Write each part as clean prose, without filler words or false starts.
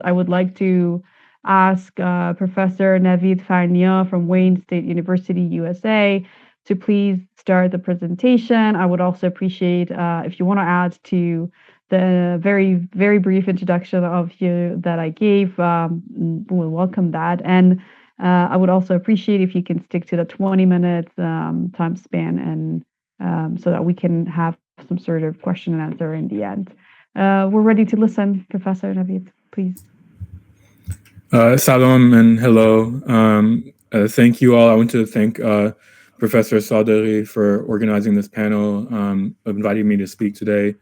I would like to ask Professor Navid Farnia from Wayne State University, USA, to please start the presentation. I would also appreciate if you want to add to the very brief introduction of you that I gave. We'll welcome that. And I would also appreciate if you can stick to the 20 minutes time span, and so that we can have some sort of question and answer in the end. We're ready to listen, Professor Navid, please. Salam and hello. Thank you all. I want to thank Professor Sauderi for organizing this panel, inviting me to speak today,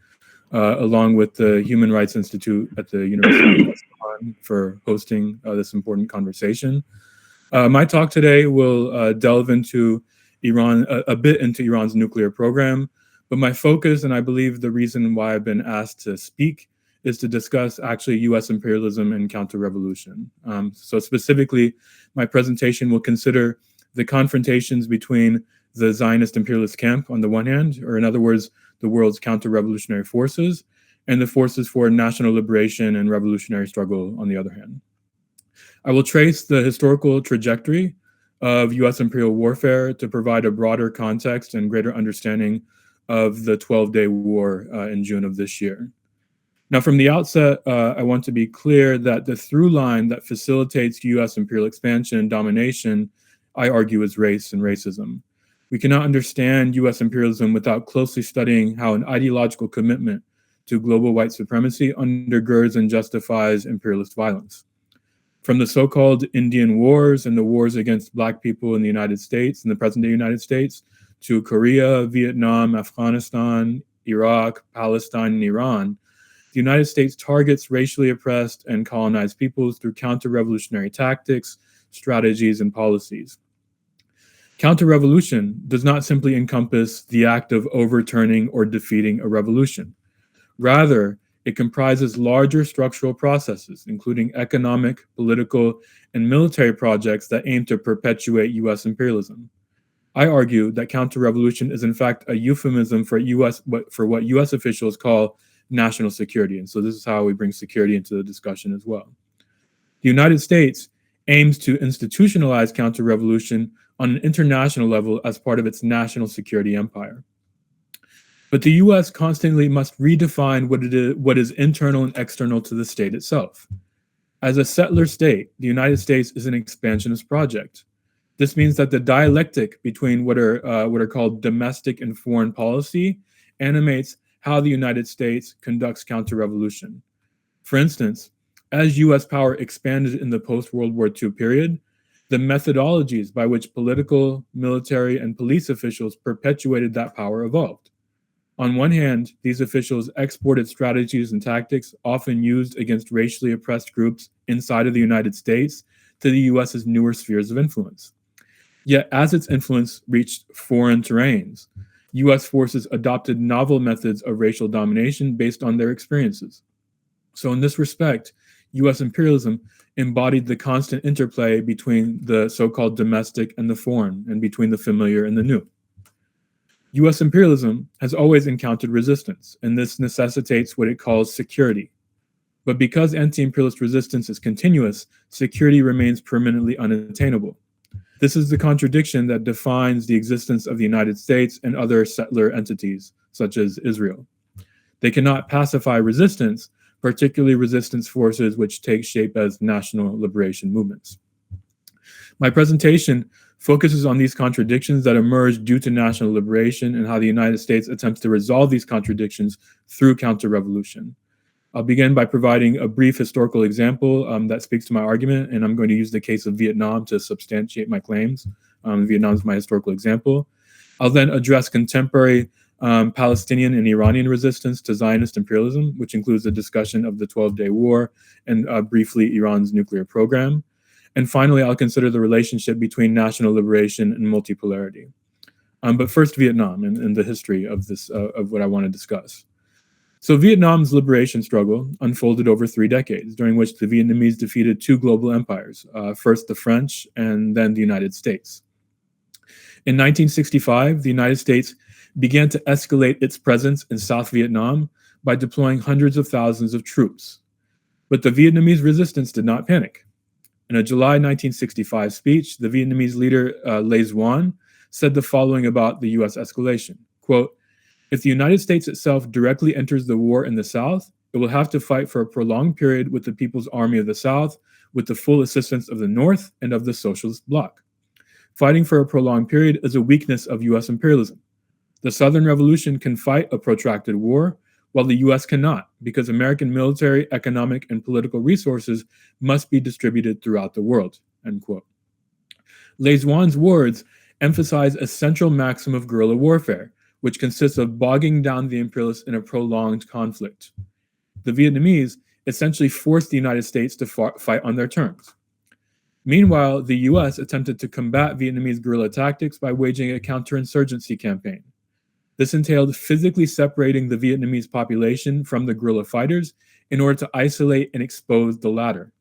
along with the Human Rights Institute at the University of Isfahan for hosting this important conversation. My talk today will delve into Iran, a bit into Iran's nuclear program, but my focus, and I believe the reason why I've been asked to speak, is to discuss actually U.S. imperialism and counter-revolution. So specifically, my presentation will consider the confrontations between the Zionist imperialist camp on the one hand, or in other words, the world's counter-revolutionary forces, and the forces for national liberation and revolutionary struggle on the other hand. I will trace the historical trajectory of U.S. imperial warfare to provide a broader context and greater understanding of the 12-day war in June of this year. Now, from the outset, I want to be clear that the through line that facilitates U.S. imperial expansion and domination, I argue, is race and racism. We cannot understand U.S. imperialism without closely studying how an ideological commitment to global white supremacy undergirds and justifies imperialist violence. From the so-called Indian Wars and the wars against Black people in the United States, in the present-day United States, to Korea, Vietnam, Afghanistan, Iraq, Palestine, and Iran, the United States targets racially oppressed and colonized peoples through counter-revolutionary tactics, strategies, and policies. Counter-revolution does not simply encompass the act of overturning or defeating a revolution. Rather, it comprises larger structural processes, including economic, political, and military projects that aim to perpetuate U.S. imperialism. I argue that counter-revolution is in fact a euphemism for what U.S. officials call national security. And so this is how we bring security into the discussion as well. The United States aims to institutionalize counter-revolution on an international level as part of its national security empire. But the U.S. constantly must redefine what is internal and external to the state itself. As a settler state, the United States is an expansionist project. This means that the dialectic between what are called domestic and foreign policy animates how the United States conducts counter-revolution. For instance, as U.S. power expanded in the post-World War II period, the methodologies by which political, military, and police officials perpetuated that power evolved. On one hand, these officials exported strategies and tactics often used against racially oppressed groups inside of the United States to the U.S.'s newer spheres of influence. Yet, as its influence reached foreign terrains, U.S. forces adopted novel methods of racial domination based on their experiences. So in this respect, U.S. imperialism embodied the constant interplay between the so-called domestic and the foreign, and between the familiar and the new. U.S. imperialism has always encountered resistance, and this necessitates what it calls security. But because anti-imperialist resistance is continuous, security remains permanently unattainable. This is the contradiction that defines the existence of the United States and other settler entities, such as Israel. They cannot pacify resistance, particularly resistance forces which take shape as national liberation movements. My presentation focuses on these contradictions that emerge due to national liberation and how the United States attempts to resolve these contradictions through counter-revolution. I'll begin by providing a brief historical example that speaks to my argument, and I'm going to use the case of Vietnam to substantiate my claims. Vietnam is my historical example. I'll then address contemporary Palestinian and Iranian resistance to Zionist imperialism, which includes a discussion of the 12-day war and briefly Iran's nuclear program. And finally, I'll consider the relationship between national liberation and multipolarity. But first, Vietnam and the history of this, of what I want to discuss. So Vietnam's liberation struggle unfolded over 3 decades, during which the Vietnamese defeated 2 global empires, first the French and then the United States. In 1965, the United States began to escalate its presence in South Vietnam by deploying hundreds of thousands of troops. But the Vietnamese resistance did not panic. In a July 1965 speech, the Vietnamese leader Le Duan said the following about the U.S. escalation, quote, "If the United States itself directly enters the war in the South, it will have to fight for a prolonged period with the People's Army of the South, with the full assistance of the North and of the Socialist Bloc. Fighting for a prolonged period is a weakness of U.S. imperialism. The Southern Revolution can fight a protracted war, while the U.S. cannot, because American military, economic, and political resources must be distributed throughout the world." End quote. Le Duan's words emphasize a central maxim of guerrilla warfare, which consists of bogging down the imperialists in a prolonged conflict. The Vietnamese essentially forced the United States to fight on their terms. Meanwhile, the U.S. attempted to combat Vietnamese guerrilla tactics by waging a counterinsurgency campaign. This entailed physically separating the Vietnamese population from the guerrilla fighters in order to isolate and expose the latter.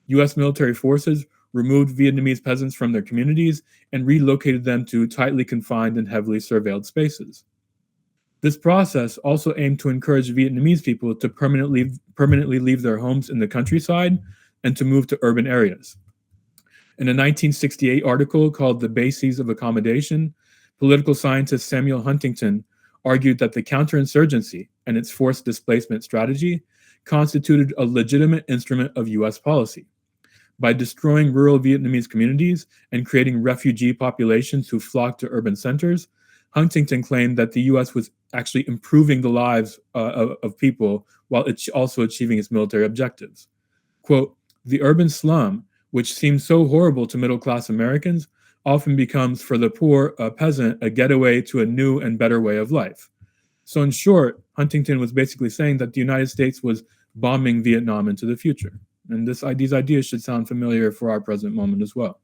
U.S. military forces removed Vietnamese peasants from their communities and relocated them to tightly confined and heavily surveilled spaces. This process also aimed to encourage Vietnamese people to permanently leave their homes in the countryside and to move to urban areas. In a 1968 article called "The Bases of Accommodation," political scientist Samuel Huntington argued that the counterinsurgency and its forced displacement strategy constituted a legitimate instrument of U.S. policy. By destroying rural Vietnamese communities and creating refugee populations who flocked to urban centers, Huntington claimed that the U.S. was actually improving the lives of people while it's also achieving its military objectives. Quote, "The urban slum, which seems so horrible to middle-class Americans, often becomes for the poor peasant a getaway to a new and better way of life." So in short, Huntington was basically saying that the United States was bombing Vietnam into the future. And these ideas should sound familiar for our present moment as well.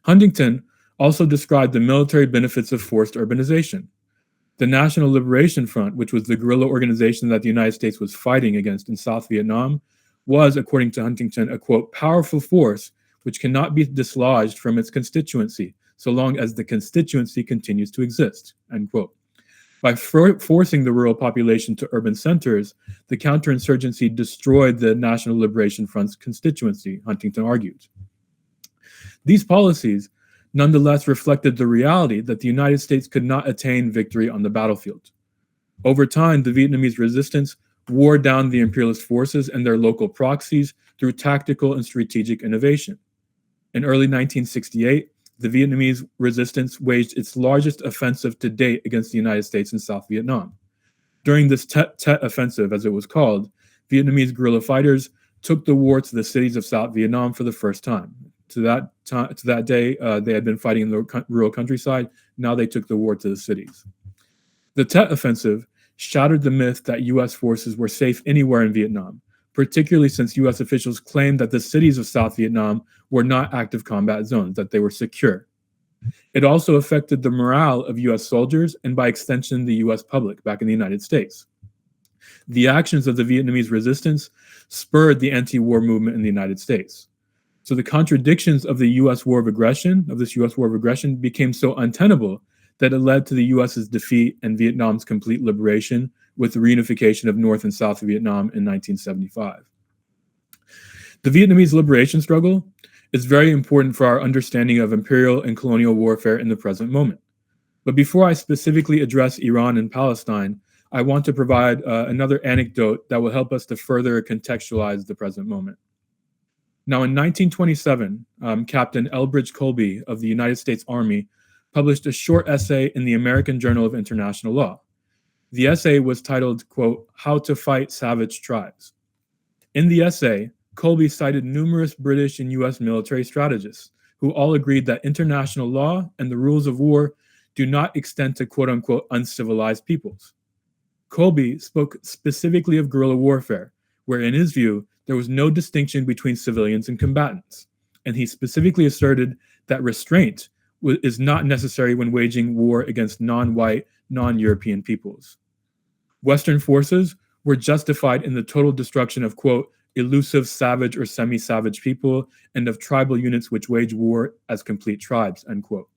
Huntington also described the military benefits of forced urbanization. The National Liberation Front, which was the guerrilla organization that the United States was fighting against in South Vietnam, was, according to Huntington, a, quote, "powerful force which cannot be dislodged from its constituency so long as the constituency continues to exist," end quote. By forcing the rural population to urban centers, the counterinsurgency destroyed the National Liberation Front's constituency, Huntington argued. These policies nonetheless reflected the reality that the United States could not attain victory on the battlefield. Over time, the Vietnamese resistance wore down the imperialist forces and their local proxies through tactical and strategic innovation. In early 1968, the Vietnamese resistance waged its largest offensive to date against the United States in South Vietnam. During this Tet offensive, as it was called, Vietnamese guerrilla fighters took the war to the cities of South Vietnam for the first time. To that day, they had been fighting in the rural countryside. Now they took the war to the cities. The Tet offensive shattered the myth that U.S. forces were safe anywhere in Vietnam, particularly since U.S. officials claimed that the cities of South Vietnam were not active combat zones, that they were secure. It also affected the morale of U.S. soldiers and, by extension, the U.S. public back in the United States. The actions of the Vietnamese resistance spurred the anti-war movement in the United States. So the contradictions of the U.S. war of aggression, became so untenable that it led to the U.S.'s defeat and Vietnam's complete liberation with the reunification of North and South Vietnam in 1975. The Vietnamese liberation struggle is very important for our understanding of imperial and colonial warfare in the present moment. But before I specifically address Iran and Palestine, I want to provide another anecdote that will help us to further contextualize the present moment. Now, in 1927, Captain Elbridge Colby of the United States Army published a short essay in the American Journal of International Law. The essay was titled, quote, "How to Fight Savage Tribes." In the essay, Colby cited numerous British and U.S. military strategists who all agreed that international law and the rules of war do not extend to, quote unquote, uncivilized peoples. Colby spoke specifically of guerrilla warfare, where in his view, there was no distinction between civilians and combatants. And he specifically asserted that restraint is not necessary when waging war against non-white, non-European peoples. Western forces were justified in the total destruction of, quote, elusive savage or semi-savage people and of tribal units which wage war as complete tribes, end quote.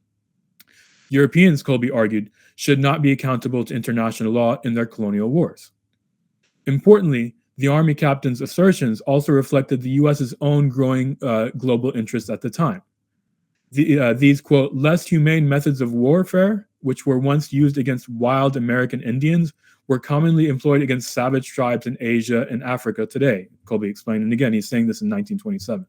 Europeans, Colby argued, should not be accountable to international law in their colonial wars. Importantly, The Army captain's assertions also reflected the U.S.'s own growing global interests at the time. These, quote, less humane methods of warfare, which were once used against wild American Indians, were commonly employed against savage tribes in Asia and Africa today, Colby explained. And again, he's saying this in 1927.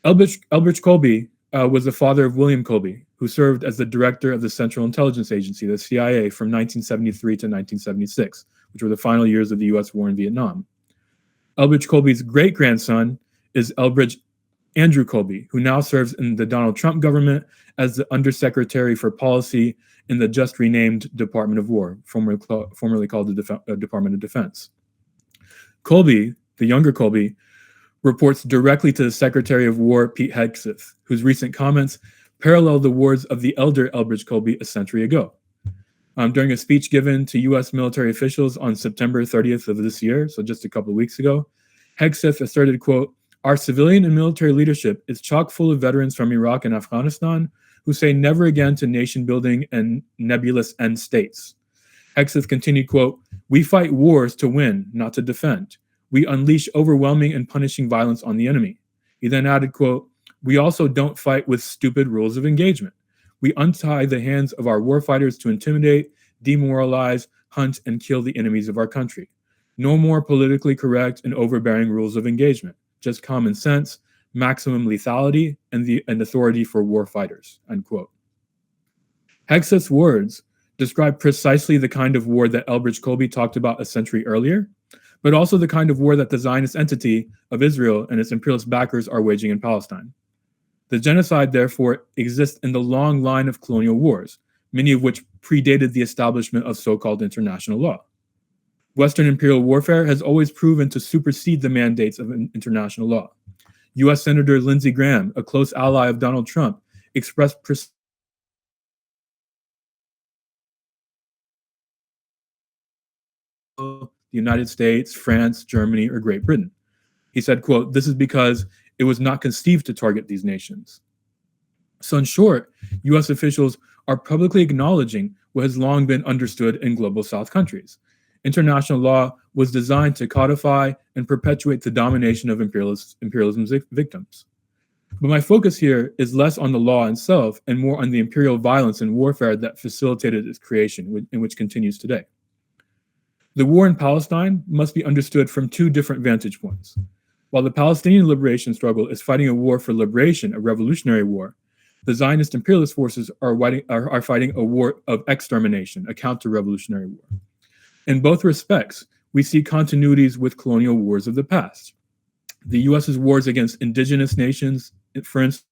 Elbridge Colby was the father of William Colby, who served as the director of the Central Intelligence Agency, the CIA, from 1973 to 1976, which were the final years of the U.S. war in Vietnam. Elbridge Colby's great-grandson is Elbridge Andrew Colby, who now serves in the Donald Trump government as the Undersecretary for Policy in the just renamed Department of War, formerly called the Department of Defense. Colby, the younger Colby, reports directly to the Secretary of War, Pete Hegseth, whose recent comments parallel the words of the elder Elbridge Colby a century ago. During a speech given to U.S. military officials on September 30th of this year, so just a couple of weeks ago, Hegseth asserted, quote, our civilian and military leadership is chock full of veterans from Iraq and Afghanistan who say never again to nation building and nebulous end states. Hegseth continued, quote, we fight wars to win, not to defend. We unleash overwhelming and punishing violence on the enemy. He then added, quote, we also don't fight with stupid rules of engagement. We untie the hands of our warfighters to intimidate, demoralize, hunt, and kill the enemies of our country. No more politically correct and overbearing rules of engagement. Just common sense, maximum lethality, and authority for war fighters, unquote. Hegseth's words describe precisely the kind of war that Elbridge Colby talked about a century earlier, but also the kind of war that the Zionist entity of Israel and its imperialist backers are waging in Palestine. The genocide, therefore, exists in the long line of colonial wars, many of which predated the establishment of so-called international law. Western imperial warfare has always proven to supersede the mandates of international law. U.S. Senator Lindsey Graham, a close ally of Donald Trump, expressed the United States, France, Germany, or Great Britain. He said, quote, this is because it was not conceived to target these nations. So in short, U.S. officials are publicly acknowledging what has long been understood in global South countries. International law was designed to codify and perpetuate the domination of imperialism's victims. But my focus here is less on the law itself and more on the imperial violence and warfare that facilitated its creation, and which continues today. The war in Palestine must be understood from two different vantage points. While the Palestinian liberation struggle is fighting a war for liberation, a revolutionary war, the Zionist imperialist forces are fighting a war of extermination, a counter-revolutionary war. In both respects, we see continuities with colonial wars of the past. The U.S.'s wars against indigenous nations, for instance,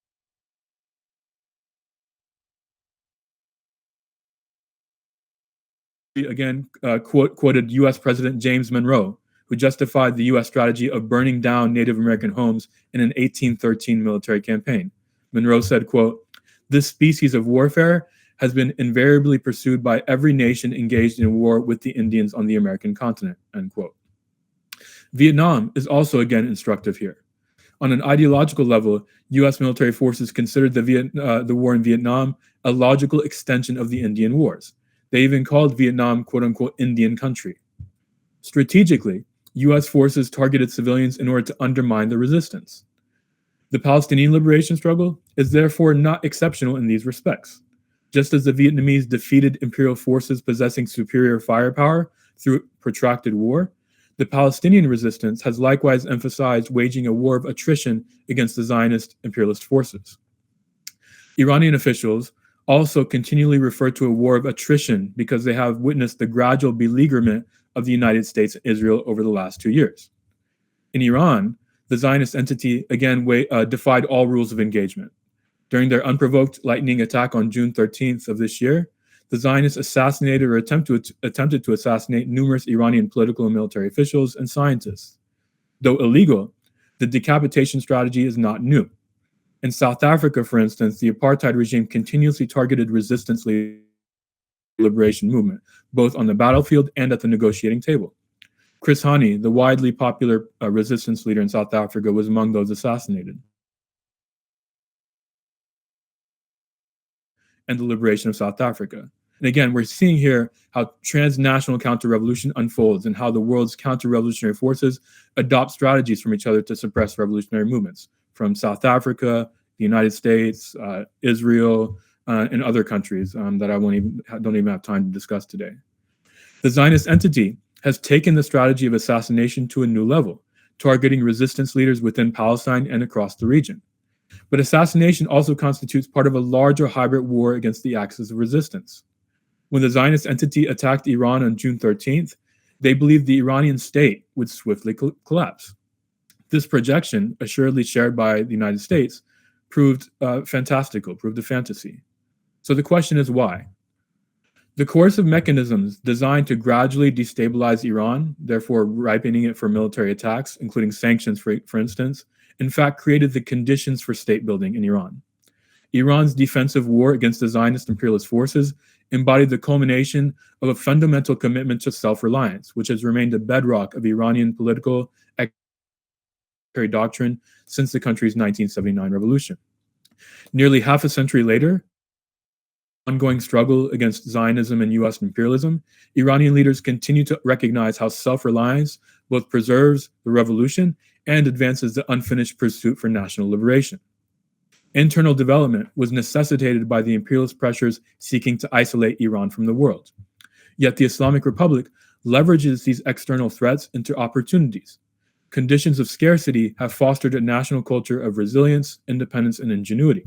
again, quoted U.S. President James Monroe, who justified the U.S. strategy of burning down Native American homes in an 1813 military campaign. Monroe said, quote, this species of warfare has been invariably pursued by every nation engaged in war with the Indians on the American continent, end quote. Vietnam is also again instructive here. On an ideological level, U.S. military forces considered the war in Vietnam a logical extension of the Indian Wars. They even called Vietnam, quote unquote, Indian country. Strategically, U.S. forces targeted civilians in order to undermine the resistance. The Palestinian liberation struggle is therefore not exceptional in these respects. Just as the Vietnamese defeated imperial forces possessing superior firepower through protracted war, the Palestinian resistance has likewise emphasized waging a war of attrition against the Zionist imperialist forces. Iranian officials also continually refer to a war of attrition because they have witnessed the gradual beleaguerment of the United States and Israel over the last 2 years. In Iran, the Zionist entity again defied all rules of engagement. During their unprovoked lightning attack on June 13th of this year, the Zionists assassinated or attempted to assassinate numerous Iranian political and military officials and scientists. Though illegal, the decapitation strategy is not new. In South Africa, for instance, the apartheid regime continuously targeted resistance liberation movement, both on the battlefield and at the negotiating table. Chris Hani, the widely popular resistance leader in South Africa, was among those assassinated. And the liberation of South Africa. And again, we're seeing here how transnational counter-revolution unfolds and how the world's counter-revolutionary forces adopt strategies from each other to suppress revolutionary movements from South Africa, the United States, Israel, and other countries that I don't even have time to discuss today. The Zionist entity has taken the strategy of assassination to a new level, targeting resistance leaders within Palestine and across the region. But assassination also constitutes part of a larger hybrid war against the axis of resistance. When the Zionist entity attacked Iran on June 13th, they believed the Iranian state would swiftly collapse. This projection, assuredly shared by the United States, proved fantastical, proved a fantasy. So the question is why? The coercive mechanisms designed to gradually destabilize Iran, therefore ripening it for military attacks, including sanctions, for instance, in fact created the conditions for state building in Iran. Iran's defensive war against the Zionist imperialist forces embodied the culmination of a fundamental commitment to self-reliance, which has remained a bedrock of Iranian political doctrine since the country's 1979 revolution. Nearly half a century later, ongoing struggle against Zionism and U.S. imperialism, Iranian leaders continue to recognize how self-reliance both preserves the revolution and advances the unfinished pursuit for national liberation. Internal development was necessitated by the imperialist pressures seeking to isolate Iran from the world. Yet the Islamic Republic leverages these external threats into opportunities. Conditions of scarcity have fostered a national culture of resilience, independence, and ingenuity.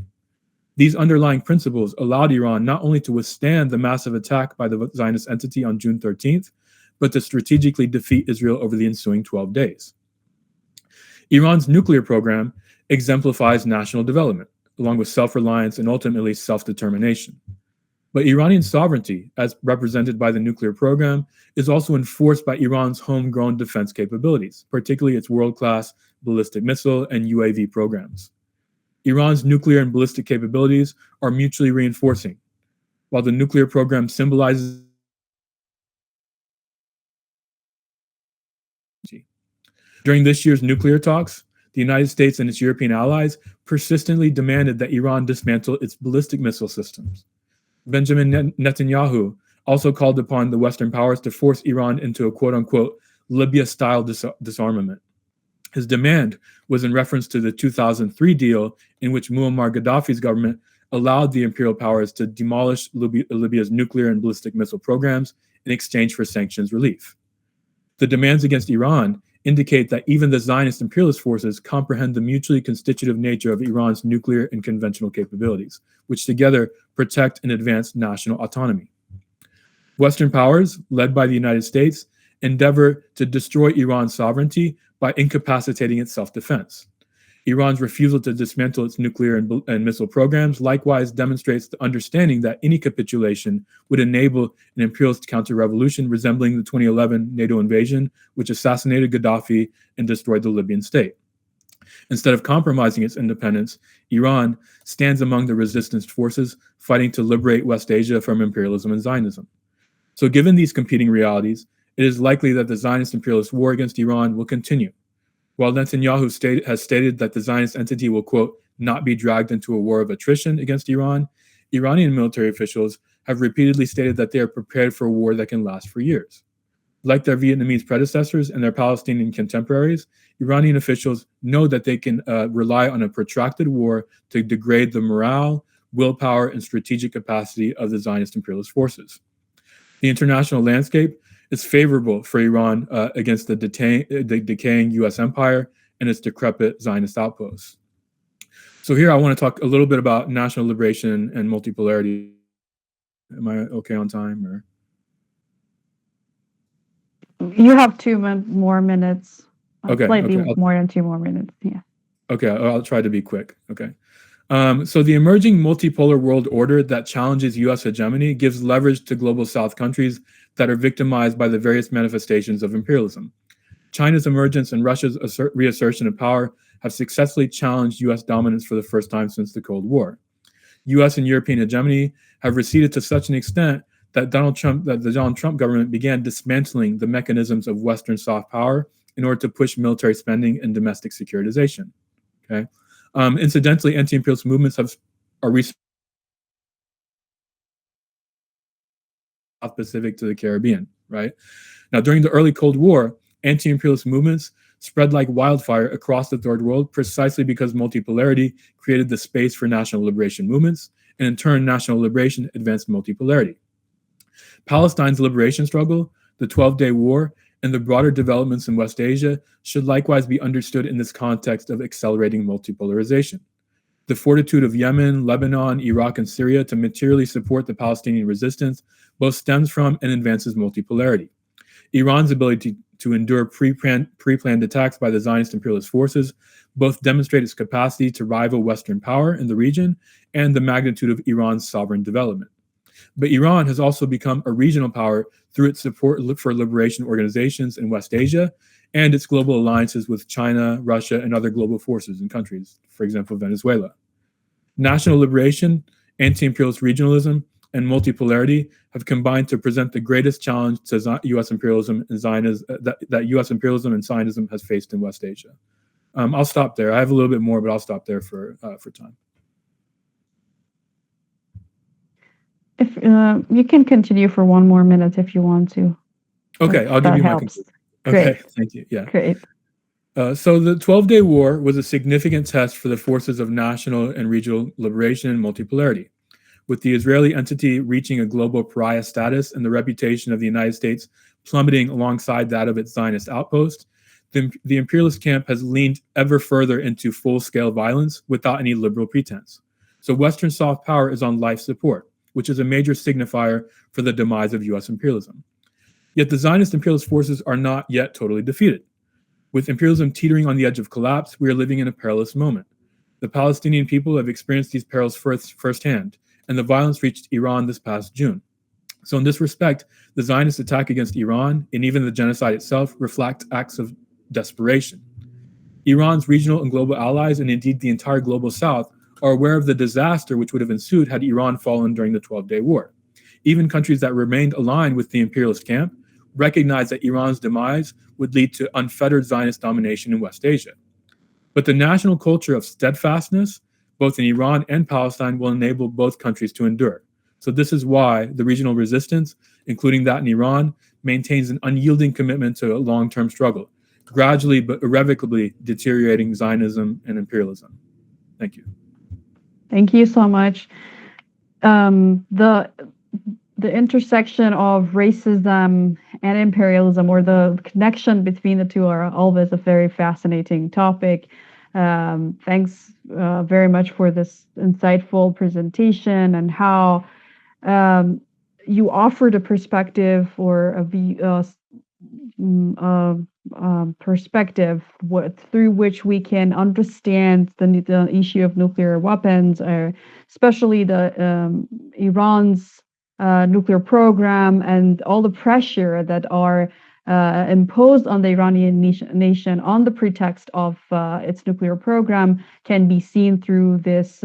These underlying principles allowed Iran not only to withstand the massive attack by the Zionist entity on June 13th, but to strategically defeat Israel over the ensuing 12 days. Iran's nuclear program exemplifies national development, along with self-reliance and ultimately self-determination. But Iranian sovereignty, as represented by the nuclear program, is also enforced by Iran's homegrown defense capabilities, particularly its world-class ballistic missile and UAV programs. Iran's nuclear and ballistic capabilities are mutually reinforcing. While the nuclear program symbolizes during this year's nuclear talks, the United States and its European allies persistently demanded that Iran dismantle its ballistic missile systems. Benjamin Netanyahu also called upon the Western powers to force Iran into a quote-unquote Libya-style disarmament. His demand was in reference to the 2003 deal in which Muammar Gaddafi's government allowed the imperial powers to demolish Libya's nuclear and ballistic missile programs in exchange for sanctions relief. The demands against Iran indicate that even the Zionist imperialist forces comprehend the mutually constitutive nature of Iran's nuclear and conventional capabilities, which together protect and advance national autonomy. Western powers, led by the United States, endeavor to destroy Iran's sovereignty by incapacitating its self-defense. Iran's refusal to dismantle its nuclear and missile programs likewise demonstrates the understanding that any capitulation would enable an imperialist counter-revolution resembling the 2011 NATO invasion, which assassinated Gaddafi and destroyed the Libyan state. Instead of compromising its independence, Iran stands among the resistance forces fighting to liberate West Asia from imperialism and Zionism. So given these competing realities, it is likely that the Zionist imperialist war against Iran will continue. While Netanyahu has stated that the Zionist entity will, quote, not be dragged into a war of attrition against Iran, Iranian military officials have repeatedly stated that they are prepared for a war that can last for years. Like their Vietnamese predecessors and their Palestinian contemporaries, Iranian officials know that they can rely on a protracted war to degrade the morale, willpower, and strategic capacity of the Zionist imperialist forces. The international landscape is favorable for Iran against the decaying U.S. empire and its decrepit Zionist outposts. So here I want to talk a little bit about national liberation and multipolarity. Am I okay on time? Or? You have 2 more minutes. Okay. Slightly more than 2 more minutes. Yeah. Okay, I'll try to be quick. Okay. So the emerging multipolar world order that challenges U.S. hegemony gives leverage to global South countries that are victimized by the various manifestations of imperialism. China's emergence and Russia's reassertion of power have successfully challenged U.S. dominance for the first time since the Cold War. U.S. and European hegemony have receded to such an extent that the Donald Trump government began dismantling the mechanisms of Western soft power in order to push military spending and domestic securitization. Okay. Incidentally, anti-imperialist movements are South Pacific to the Caribbean, right? Now, during the early Cold War, anti-imperialist movements spread like wildfire across the Third World precisely because multipolarity created the space for national liberation movements, and in turn, national liberation advanced multipolarity. Palestine's liberation struggle, the 12-Day War, and the broader developments in West Asia should likewise be understood in this context of accelerating multipolarization. The fortitude of Yemen, Lebanon, Iraq, and Syria to materially support the Palestinian resistance both stems from and advances multipolarity. Iran's ability to endure pre-planned attacks by the Zionist imperialist forces both demonstrate its capacity to rival Western power in the region and the magnitude of Iran's sovereign development. But Iran has also become a regional power through its support for liberation organizations in West Asia and its global alliances with China, Russia, and other global forces and countries, for example, Venezuela. National liberation, anti-imperialist regionalism, and multipolarity have combined to present the greatest challenge to U.S. imperialism and Zionism that U.S. imperialism and Zionism has faced in West Asia. I'll stop there. I have a little bit more, but I'll stop there for time. If you can continue for one more minute if you want to. Okay, I'll give you my conclusion. Okay, thank you. Yeah. Great. So the 12-Day War was a significant test for the forces of national and regional liberation and multipolarity. With the Israeli entity reaching a global pariah status and the reputation of the United States plummeting alongside that of its Zionist outpost, the imperialist camp has leaned ever further into full-scale violence without any liberal pretense. So Western soft power is on life support, which is a major signifier for the demise of U.S. imperialism. Yet the Zionist imperialist forces are not yet totally defeated. With imperialism teetering on the edge of collapse, we are living in a perilous moment. The Palestinian people have experienced these perils firsthand, and the violence reached Iran this past June. So in this respect, the Zionist attack against Iran, and even the genocide itself, reflect acts of desperation. Iran's regional and global allies, and indeed the entire global South, are aware of the disaster which would have ensued had Iran fallen during the 12-Day War. Even countries that remained aligned with the imperialist camp recognize that Iran's demise would lead to unfettered Zionist domination in West Asia. But the national culture of steadfastness, both in Iran and Palestine, will enable both countries to endure. So this is why the regional resistance, including that in Iran, maintains an unyielding commitment to a long-term struggle, gradually but irrevocably deteriorating Zionism and imperialism. Thank you. Thank you so much. The intersection of racism and imperialism, or the connection between the two, are always a very fascinating topic. Thanks very much for this insightful presentation and how you offered a perspective or a perspective through which we can understand the issue of nuclear weapons, especially the Iran's nuclear program and all the pressure that are imposed on the Iranian nation on the pretext of its nuclear program can be seen through this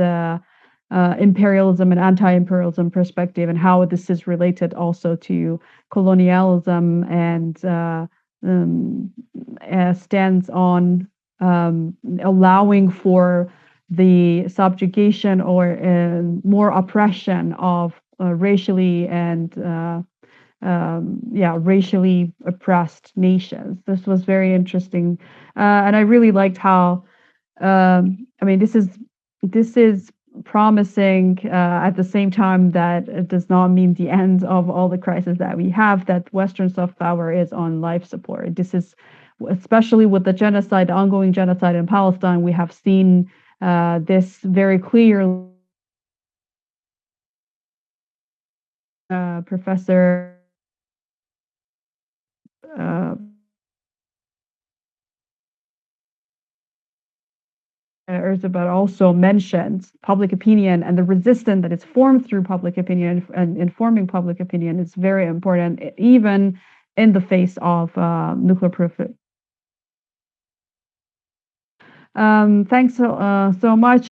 imperialism and anti-imperialism perspective, and how this is related also to colonialism and stands on allowing for the subjugation or more oppression of racially and racially oppressed nations. This was very interesting, and I really liked how this is promising at the same time that it does not mean the end of all the crises that we have, that Western soft power is on life support. This is especially with the genocide, the ongoing genocide in Palestine, we have seen this very clearly. Professor Erzsébet also mentions public opinion, and the resistance that is formed through public opinion and informing public opinion is very important, even in the face of nuclear proliferation. Thanks so much.